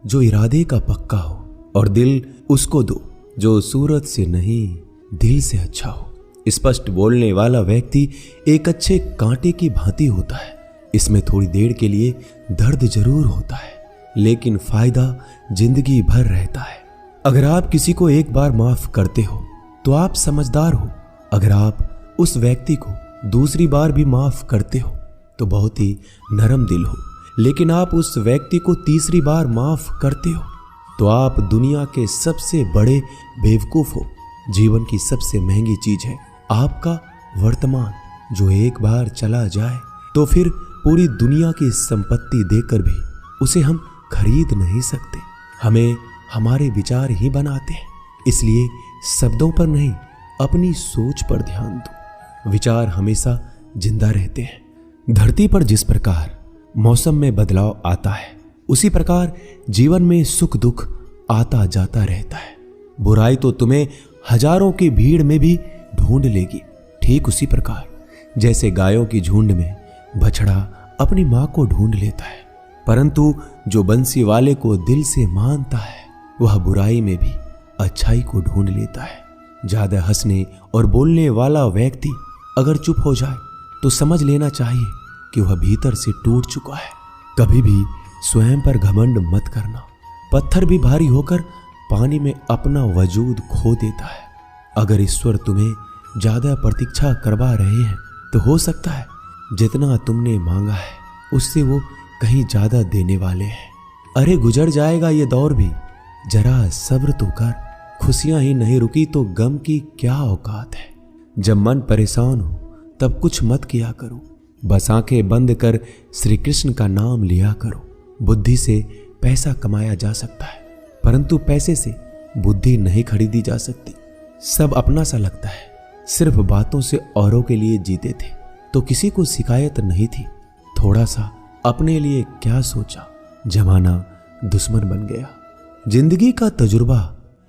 जो इरादे का पक्का हो, और दिल उसको दो जो सूरत से नहीं दिल से अच्छा हो। स्पष्ट बोलने वाला व्यक्ति एक अच्छे कांटे की भांति होता है। इसमें थोड़ी देर के लिए दर्द जरूर होता है, लेकिन फायदा जिंदगी भर रहता है। अगर आप किसी को एक बार माफ करते हो तो आप समझदार हो। अगर आप उस व्यक्ति को दूसरी बार भी माफ करते हो तो बहुत ही नरम दिल हो। लेकिन आप उस व्यक्ति को तीसरी बार माफ करते हो तो आप दुनिया के सबसे बड़े बेवकूफ हो। जीवन की सबसे महंगी चीज है आपका वर्तमान, जो एक बार चला जाए तो फिर पूरी दुनिया की संपत्ति देकर भी उसे हम खरीद नहीं सकते। हमें हमारे विचार ही बनाते हैं, इसलिए शब्दों पर नहीं अपनी सोच पर ध्यान दो। विचार हमेशा जिंदा रहते हैं। धरती पर जिस प्रकार मौसम में बदलाव आता है, उसी प्रकार जीवन में सुख दुख आता जाता रहता है। बुराई तो तुम्हें हजारों की भीड़ में भी ढूंढ लेगी, ठीक उसी प्रकार जैसे गायों की झुंड में बछड़ा अपनी मां को ढूंढ लेता है। परंतु जो बंसी वाले को दिल से मानता है, वह बुराई में भी अच्छाई को ढूंढ लेता है। ज्यादा हंसने और बोलने वाला व्यक्ति अगर चुप हो जाए तो समझ लेना चाहिए कि वह भीतर से टूट चुका है। कभी भी स्वयं पर घमंड मत करना। पत्थर भी भारी होकर पानी में अपना वजूद खो देता है। अगर ईश्वर तुम्हें ज्यादा प्रतीक्षा करवा रहे हैं तो हो सकता है जितना तुमने मांगा है उससे वो कहीं ज्यादा देने वाले हैं। अरे गुजर जाएगा ये दौर भी, जरा सब्र तो कर। खुशियां ही नहीं रुकी तो गम की क्या औकात है। जब मन परेशान हो तब कुछ मत किया करो, बस आंखें बंद कर श्री कृष्ण का नाम लिया करो। बुद्धि से पैसा कमाया जा सकता है, परंतु पैसे से बुद्धि नहीं खरीदी जा सकती। सब अपना सा लगता है। सिर्फ बातों से औरों के लिए जीते थे तो किसी को शिकायत नहीं थी। थोड़ा सा अपने लिए क्या सोचा, जमाना दुश्मन बन गया। जिंदगी का तजुर्बा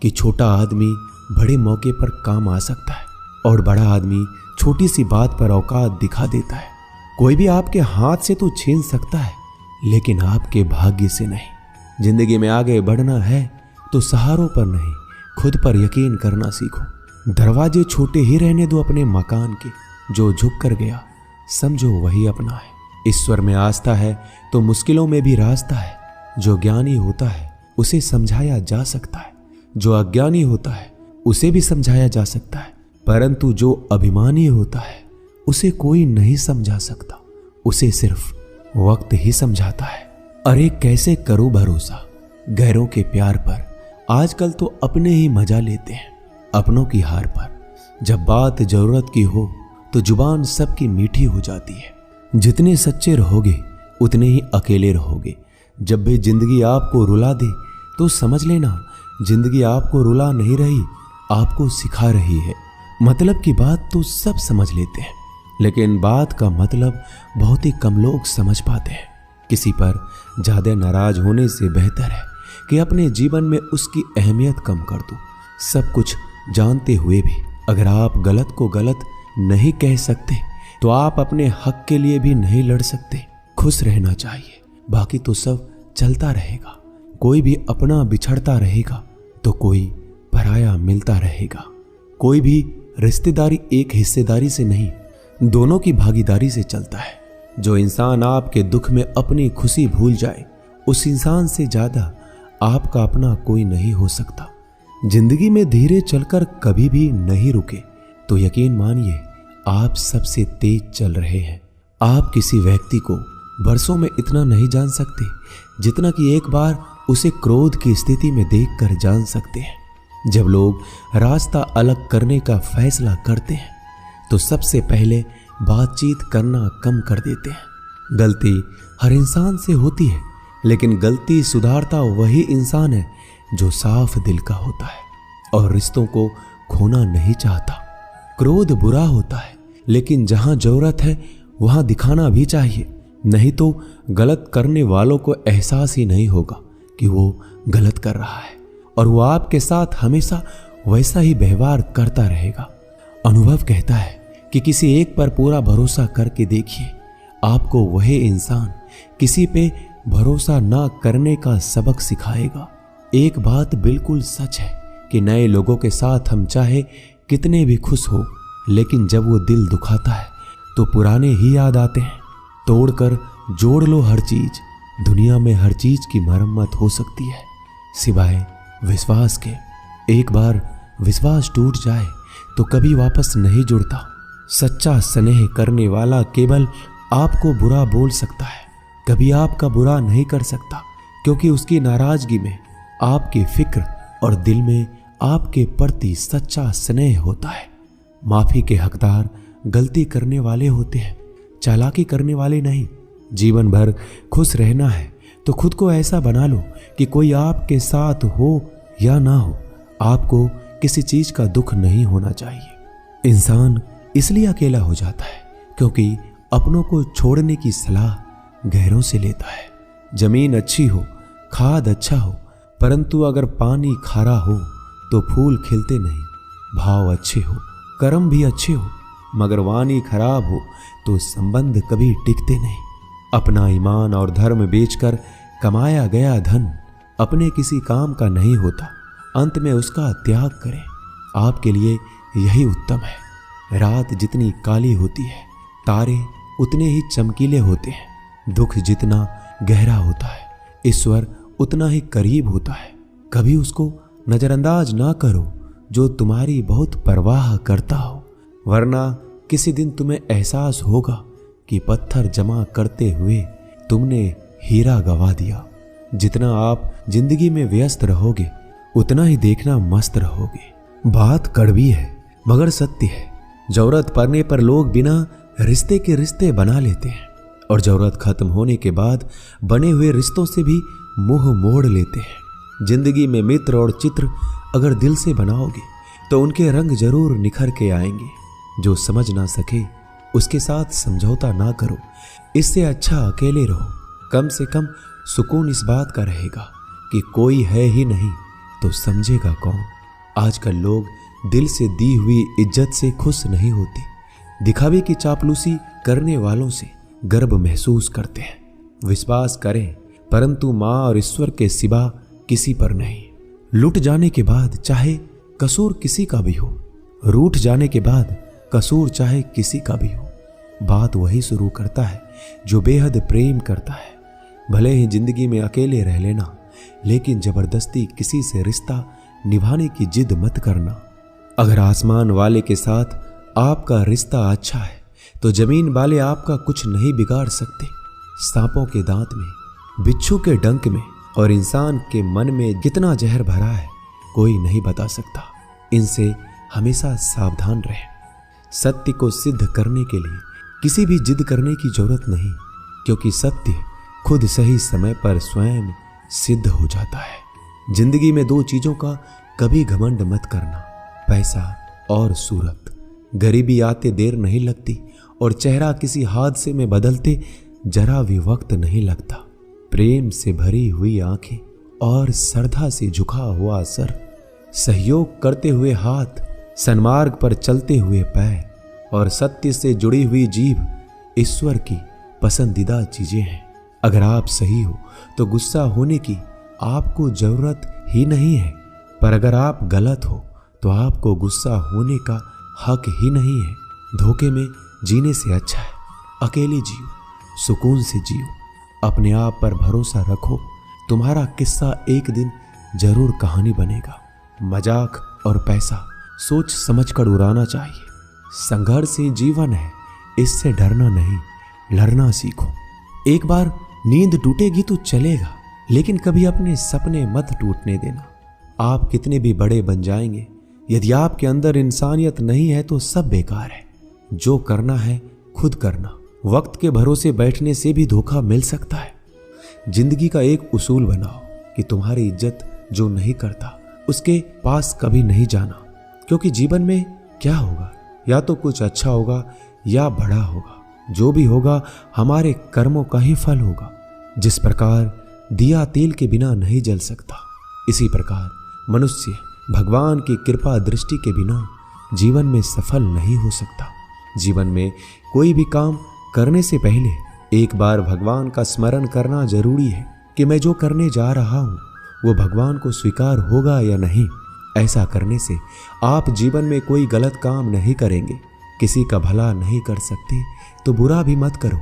कि छोटा आदमी बड़े मौके पर काम आ सकता है और बड़ा आदमी छोटी सी बात पर औकात दिखा देता है। कोई भी आपके हाथ से तो छीन सकता है, लेकिन आपके भाग्य से नहीं। जिंदगी में आगे बढ़ना है तो सहारों पर नहीं, खुद पर यकीन करना सीखो। दरवाजे छोटे ही रहने दो अपने मकान के। जो झुक कर गया समझो वही अपना है। ईश्वर में आस्था है तो मुश्किलों में भी रास्ता है। जो ज्ञानी होता है उसे समझाया जा सकता है, जो अज्ञानी होता है उसे भी समझाया जा सकता है, परंतु जो अभिमानी होता है उसे कोई नहीं समझा सकता। उसे सिर्फ वक्त ही समझाता है। अरे कैसे करो भरोसा गैरों के प्यार पर। आजकल तो अपने ही मजा लेते हैं अपनों की हार पर। जब बात जरूरत की हो तो जुबान सबकी मीठी हो जाती है। जितने सच्चे रहोगे उतने ही अकेले रहोगे। जब भी जिंदगी आपको रुला दे तो समझ लेना जिंदगी आपको रुला नहीं रही, आपको सिखा रही है। मतलब की बात तो सब समझ लेते हैं, लेकिन बात का मतलब बहुत ही कम लोग समझ पाते हैं। किसी पर ज्यादा नाराज होने से बेहतर है कि अपने जीवन में उसकी अहमियत कम कर दो। सब कुछ जानते हुए भी अगर आप गलत को गलत नहीं कह सकते तो आप अपने हक के लिए भी नहीं लड़ सकते। खुश रहना चाहिए, बाकी तो सब चलता रहेगा। कोई भी अपना बिछड़ता रहेगा तो कोई पराया मिलता रहेगा। कोई भी रिश्तेदारी एक हिस्सेदारी से नहीं, दोनों की भागीदारी से चलता है। जो इंसान आपके दुख में अपनी खुशी भूल जाए, उस इंसान से ज्यादा आपका अपना कोई नहीं हो सकता। जिंदगी में धीरे चलकर कभी भी नहीं रुके तो यकीन मानिए आप सबसे तेज चल रहे हैं। आप किसी व्यक्ति को बरसों में इतना नहीं जान सकते जितना कि एक बार उसे क्रोध की स्थिति में देखकर जान सकते हैं। जब लोग रास्ता अलग करने का फैसला करते हैं तो सबसे पहले बातचीत करना कम कर देते हैं। गलती हर इंसान से होती है, लेकिन गलती सुधारता वही इंसान है जो साफ दिल का होता है और रिश्तों को खोना नहीं चाहता। क्रोध बुरा होता है, लेकिन जहां जरूरत है वहां दिखाना भी चाहिए, नहीं तो गलत करने वालों को एहसास ही नहीं होगा कि वो गलत कर रहा है और वो आपके साथ हमेशा वैसा ही व्यवहार करता रहेगा। अनुभव कहता है कि किसी एक पर पूरा भरोसा करके देखिए, आपको वही इंसान किसी पे भरोसा ना करने का सबक सिखाएगा। एक बात बिल्कुल सच है कि नए लोगों के साथ हम चाहे कितने भी खुश हो, लेकिन जब वो दिल दुखाता है तो पुराने ही याद आते हैं। तोड़कर जोड़ लो हर चीज, दुनिया में हर चीज की मरम्मत हो सकती है सिवाय विश्वास के। एक बार विश्वास टूट जाए तो कभी वापस नहीं जुड़ता। सच्चा स्नेह करने वाला केवल आपको बुरा बोल सकता है, कभी आपका बुरा नहीं कर सकता, क्योंकि उसकी नाराजगी में आपकी फिक्र और दिल में आपके प्रति सच्चा स्नेह होता है। माफी के हकदार गलती करने वाले होते हैं, चालाकी करने वाले नहीं। जीवन भर खुश रहना है तो खुद को ऐसा बना लो कि कोई आपके साथ हो या ना हो, आपको किसी चीज का दुख नहीं होना चाहिए। इंसान इसलिए अकेला हो जाता है क्योंकि अपनों को छोड़ने की सलाह गैरों से लेता है। जमीन अच्छी हो, खाद अच्छा हो, परंतु अगर पानी खारा हो तो फूल खिलते नहीं। भाव अच्छे हो, कर्म भी अच्छे हो, मगर वाणी खराब हो तो संबंध कभी टिकते नहीं। अपना ईमान और धर्म बेचकर कमाया गया धन अपने किसी काम का नहीं होता, अंत में उसका त्याग करें। आपके लिए यही उत्तम है। रात जितनी काली होती है, तारे उतने ही चमकीले होते हैं। दुख जितना गहरा होता है, ईश्वर उतना ही करीब होता है। कभी उसको नजरअंदाज ना करो जो तुम्हारी बहुत परवाह करता हो, वरना किसी दिन तुम्हें एहसास होगा कि पत्थर जमा करते हुए तुमने हीरा गवा दिया। जितना आप जिंदगी में व्यस्त रहोगे उतना ही देखना मस्त रहोगे। बात कड़वी है मगर सत्य है। जरूरत पड़ने पर लोग बिना रिश्ते के रिश्ते बना लेते हैं और जरूरत खत्म होने के बाद बने हुए रिश्तों से भी मुंह मोड़ लेते हैं। जिंदगी में मित्र और चित्र अगर दिल से बनाओगे तो उनके रंग जरूर निखर के आएंगे। जो समझ ना सके उसके साथ समझौता ना करो, इससे अच्छा अकेले रहो। कम से कम सुकून इस बात का रहेगा कि कोई है ही नहीं तो समझेगा कौन। आजकल लोग दिल से दी हुई इज्जत से खुश नहीं होते, दिखावे की चापलूसी करने वालों से गर्व महसूस करते हैं। विश्वास करें परंतु मां और ईश्वर के सिवा किसी पर नहीं। लुट जाने के बाद चाहे कसूर किसी का भी हो, रूठ जाने के बाद कसूर चाहे किसी का भी हो, बात वही शुरू करता है जो बेहद प्रेम करता है। भले ही जिंदगी में अकेले रह लेना, लेकिन जबरदस्ती किसी से रिश्ता निभाने की जिद मत करना। अगर आसमान वाले के साथ आपका रिश्ता अच्छा है तो जमीन वाले आपका कुछ नहीं बिगाड़ सकते। सांपों के दांत में, बिच्छू के डंक में और इंसान के मन में कितना जहर भरा है कोई नहीं बता सकता। इनसे हमेशा सावधान रहें। सत्य को सिद्ध करने के लिए किसी भी जिद करने की जरूरत नहीं, क्योंकि सत्य खुद सही समय पर स्वयं सिद्ध हो जाता है। जिंदगी में दो चीजों का कभी घमंड मत करना, पैसा और सूरत। गरीबी आते देर नहीं लगती और चेहरा किसी हादसे में बदलते जरा भी वक्त नहीं लगता। प्रेम से भरी हुई आंखें और श्रद्धा से झुका हुआ सर, सहयोग करते हुए हाथ, सन्मार्ग पर चलते हुए पैर और सत्य से जुड़ी हुई जीभ ईश्वर की पसंदीदा चीजें हैं। अगर आप सही हो तो गुस्सा होने की आपको जरूरत ही नहीं है, पर अगर आप गलत हो तो आपको गुस्सा होने का हक ही नहीं है। धोखे में जीने से अच्छा है अकेले जियो, सुकून से जियो, अपने आप पर भरोसा रखो। तुम्हारा किस्सा एक दिन जरूर कहानी बनेगा। मजाक और पैसा सोच समझकर उड़ाना चाहिए। संघर्ष ही जीवन है, इससे डरना नहीं, लड़ना सीखो। एक बार नींद टूटेगी तो चलेगा, लेकिन कभी अपने सपने मत टूटने देना। आप कितने भी बड़े बन जाएंगे, यदि आपके अंदर इंसानियत नहीं है तो सब बेकार है। जो करना है खुद करना। वक्त के भरोसे बैठने से भी धोखा मिल सकता है। जिंदगी का एक उसूल बनाओ कि तुम्हारी इज्जत जो नहीं करता उसके पास कभी नहीं जाना, क्योंकि जीवन में क्या होगा, या तो कुछ अच्छा होगा या बड़ा होगा। जो भी होगा हमारे कर्मों का ही फल होगा। जिस प्रकार दिया तेल के बिना नहीं जल सकता, इसी प्रकार मनुष्य भगवान की कृपा दृष्टि के बिना जीवन में सफल नहीं हो सकता। जीवन में कोई भी काम करने से पहले एक बार भगवान का स्मरण करना जरूरी है कि मैं जो करने जा रहा हूं वो भगवान को स्वीकार होगा या नहीं। ऐसा करने से आप जीवन में कोई गलत काम नहीं करेंगे। किसी का भला नहीं कर सकते तो बुरा भी मत करो।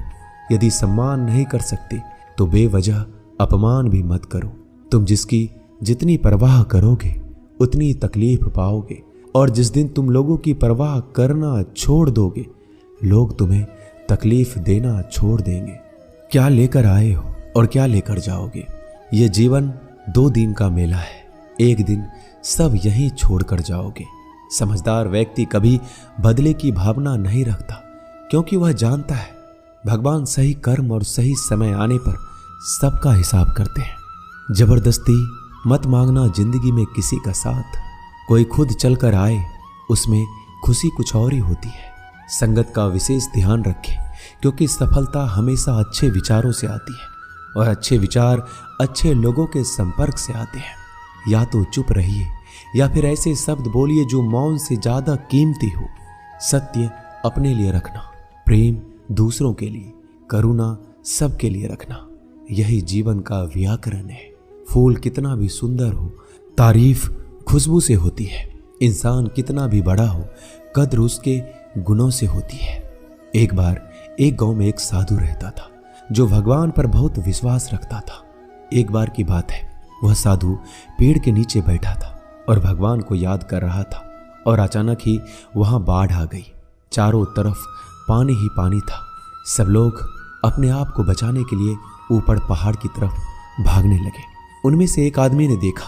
यदि सम्मान नहीं कर सकते तो बेवजह अपमान भी मत करो। तुम जिसकी जितनी परवाह करोगे उतनी तकलीफ पाओगे, और जिस दिन तुम लोगों की परवाह करना छोड़ दोगे लोग तुम्हें तकलीफ देना छोड़ देंगे। क्या लेकर आए हो और क्या लेकर जाओगे? ये जीवन 2 दिन का मेला है। एक दिन सब यहीं छोड़कर जाओगे। समझदार व्यक्ति कभी बदले की भावना नहीं रखता, क्योंकि वह जानता है भगवान सही कर्म और सही समय आने पर सबका हिसाब करते हैं। जबरदस्ती मत मांगना जिंदगी में किसी का साथ। कोई खुद चलकर आए उसमें खुशी कुछ और ही होती है। संगत का विशेष ध्यान रखें, क्योंकि सफलता हमेशा अच्छे विचारों से आती है और अच्छे विचार अच्छे लोगों के संपर्क से आते हैं। या तो चुप रहिए या फिर ऐसे शब्द बोलिए जो मौन से ज्यादा कीमती हो। सत्य अपने लिए रखना, प्रेम दूसरों के लिए, करुणा सबके लिए रखना, यही जीवन का व्याकरण है। फूल कितना भी सुंदर हो, तारीफ खुशबू से होती है। इंसान कितना भी बड़ा हो, कद्र उसके गुणों से होती है। एक बार एक गांव में एक साधु रहता था जो भगवान पर बहुत विश्वास रखता था। एक बार की बात है, वह साधु पेड़ के नीचे बैठा था और भगवान को याद कर रहा था, और अचानक ही वहां बाढ़ आ गई। चारों तरफ पानी ही पानी था। सब लोग अपने आप को बचाने के लिए ऊपर पहाड़ की तरफ भागने लगे। उनमें से एक आदमी ने देखा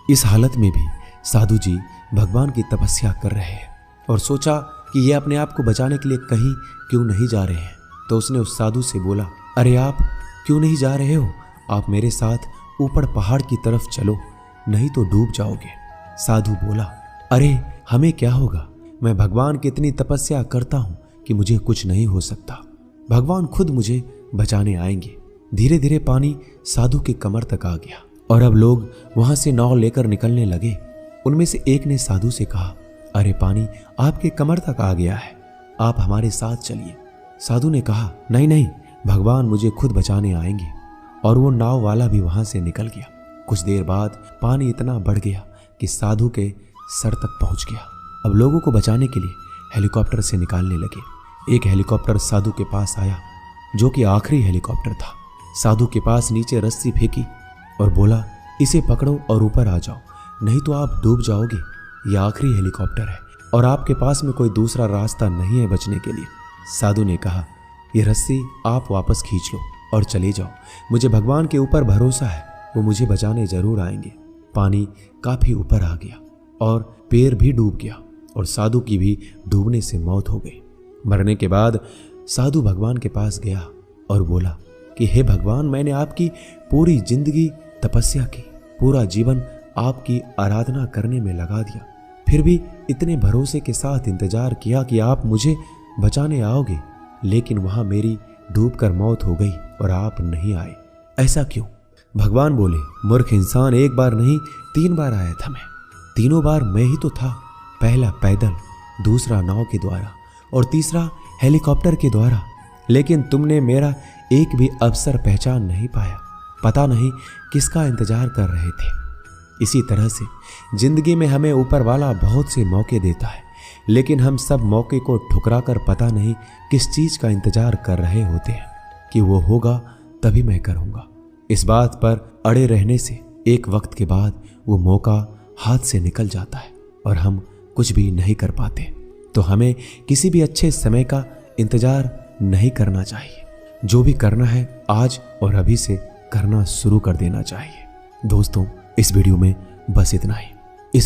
इस हालत में भी साधु जी भगवान की तपस्या कर रहे हैं, और सोचा कि ये अपने आप को बचाने के लिए कहीं क्यों नहीं जा रहे हैं। तो उसने उस साधु से बोला, अरे आप क्यों नहीं जा रहे हो? आप मेरे साथ ऊपर पहाड़ की तरफ चलो, नहीं तो डूब जाओगे। साधु बोला, अरे हमें क्या होगा? मैं भगवान की इतनी तपस्या करता हूं कि मुझे कुछ नहीं हो सकता। भगवान खुद मुझे बचाने आएंगे। धीरे धीरे पानी साधु के कमर तक आ गया और अब लोग वहां से नाव लेकर निकलने लगे। उनमें से एक ने साधु से कहा, अरे पानी आपके कमर तक आ गया है, आप हमारे साथ चलिए। साधु ने कहा, नहीं नहीं, भगवान मुझे खुद बचाने आएंगे। और वो नाव वाला भी वहां से निकल गया। कुछ देर बाद पानी इतना बढ़ गया कि साधु के सर तक पहुंच गया। अब लोगों को बचाने के लिए हेलीकॉप्टर से निकालने लगे। एक हेलीकॉप्टर साधु के पास आया, जो कि आखिरी हेलीकॉप्टर था। साधु के पास नीचे रस्सी फेंकी और बोला, इसे पकड़ो और ऊपर आ जाओ, नहीं तो आप डूब जाओगे। यह आखिरी हेलीकॉप्टर है और आपके पास में कोई दूसरा रास्ता नहीं है बचने के लिए। साधु ने कहा, यह रस्सी आप वापस खींच लो और चले जाओ। मुझे भगवान के ऊपर भरोसा है, वो मुझे बचाने जरूर आएंगे। पानी काफी ऊपर आ गया और पैर भी डूब गया और साधु की भी डूबने से मौत हो गई। मरने के बाद साधु भगवान के पास गया और बोला कि हे भगवान, मैंने आपकी पूरी जिंदगी तपस्या की, पूरा जीवन आपकी आराधना करने में लगा दिया, फिर भी इतने भरोसे के साथ इंतजार किया कि आप मुझे बचाने आओगे, लेकिन वहां मेरी डूबकर मौत हो गई और आप नहीं आए। ऐसा क्यों? भगवान बोले, मूर्ख इंसान, एक बार नहीं 3 बार आया था मैं। तीनों बार मैं ही तो था। पहला पैदल, दूसरा नाव के द्वारा और तीसरा हेलीकॉप्टर के द्वारा, लेकिन तुमने मेरा एक भी अवसर पहचान नहीं पाया। पता नहीं किसका इंतजार कर रहे थे। इसी तरह से जिंदगी में हमें ऊपर वाला बहुत से मौके देता है, लेकिन हम सब मौके को ठुकरा कर पता नहीं किस चीज का इंतजार कर रहे होते हैं कि वो होगा तभी मैं करूंगा। इस बात पर अड़े रहने से एक वक्त के बाद वो मौका हाथ से निकल जाता है और हम कुछ भी नहीं कर पाते। तो हमें किसी भी अच्छे समय का इंतजार नहीं करना चाहिए। जो भी करना है आज और अभी से करना शुरू कर देना चाहिए। दोस्तों, इस वीडियो में बस इतना ही।